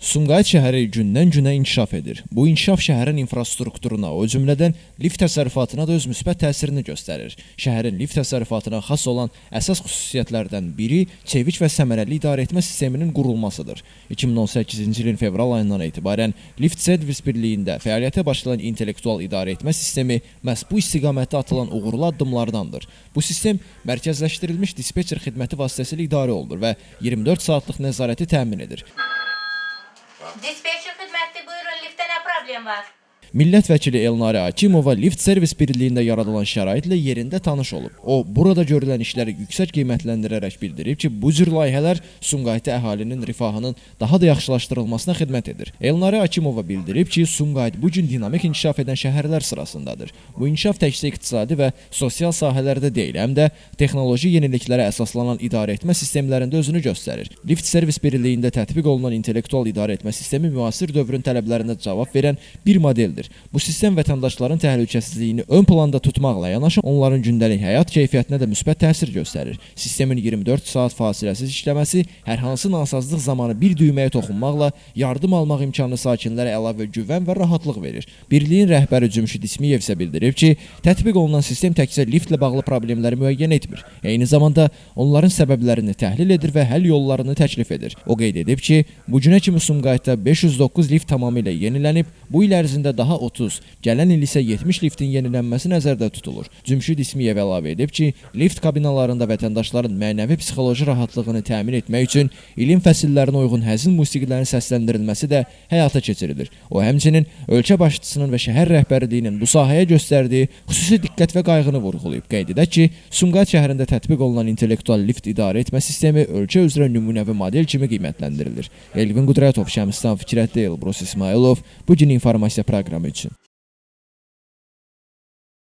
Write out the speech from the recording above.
Sumqayıt şəhəri gündən-günə inkişaf edir. Bu inkişaf şəhərin infrastrukturuna, o cümlədən lift təsərrüfatına da öz müsbət təsirini göstərir. Şəhərin lift təsərrüfatına xas olan əsas xüsusiyyətlərdən biri çevik və səmərəli idarəetmə sisteminin qurulmasıdır. 2018-ci ilin fevral ayından etibarən Lift Servis Birliyində fəaliyyətə başlayan intellektual idarəetmə sistemi məhz bu istiqamətdə atılan uğurlu addımlardandır. Bu sistem mərkəzləşdirilmiş dispetçer xidməti vasitəsilə idarə olunur və 24 saatlıq nəzarəti təmin edir. Dispetçer xidməti, buyurun, liftdə nə problem var? Millət vəkili Elnarə Akimova Lift Servis Birliyində yaradılan şəraitlə yerində tanış olub. O, burada görülən işləri yüksək qiymətləndirərək bildirib ki, bu cür layihələr Sumqayıtda əhalinin rifahının daha da yaxşılaşdırılmasına xidmət edir. Elnarə Akimova bildirib ki, Sumqayıt bu gün dinamik inkişaf edən şəhərlər sırasındadır. Bu inkişaf təkcə iqtisadi və sosial sahələrdə deyil, həm də texnoloji yeniliklərə əsaslanan idarəetmə sistemlərində özünü göstərir. Lift Servis Birliyində tətbiq olunan intellektual idarəetmə sistemi müasir dövrün tələblərinə cavab verən bir modeldir. Bu sistem vətəndaşların təhlükəsizliyini ön planda tutmaqla yanaşı, onların gündəlik həyat keyfiyyətinə də müsbət təsir göstərir. Sistemin 24 saat fasiləsiz işləməsi hər hansı nasazlıq zamanı bir düyməyə toxunmaqla yardım almaq imkanı sakinlərə əlavə güvən və rahatlıq verir. Birliyin rəhbəri Cümşid İsmiyev isə bildirib ki, tətbiq olunan sistem təkcə liftlə bağlı problemləri müəyyən etmir. Eyni zamanda onların səbəblərini təhlil edir və həll yollarını təklif edir. O qeyd edib ki, bu günə kimi Sumqayıtda 509 lift tamamilə yenilənib, bu il ərzində daha 30, gələn il isə 70 liftin yenilənməsi nəzərdə tutulur. Cümşid İsmiyev əlavə edib ki, lift kabinalarında vətəndaşların mənəvi-psixoloji rahatlığını təmin etmək üçün ilin fəsillərinə uyğun həzin musiqilərin səsləndirilməsi də həyata keçirilir. O həmçinin ölkə başçısının və şəhər rəhbərliyinin bu sahəyə göstərdiyi xüsusi diqqət və qayğını vurğulayıb. Qeyd edək ki, Sumqayıt şəhərində tətbiq olunan intellektual lift idarəetmə sistemi ölkə üzrə nümunəvi model kimi qiymətləndirilir. Elvin Qudratov, Şəmstan Fikrətli, Elbrus İsmailov, bu gün informasiya proqramı üçün.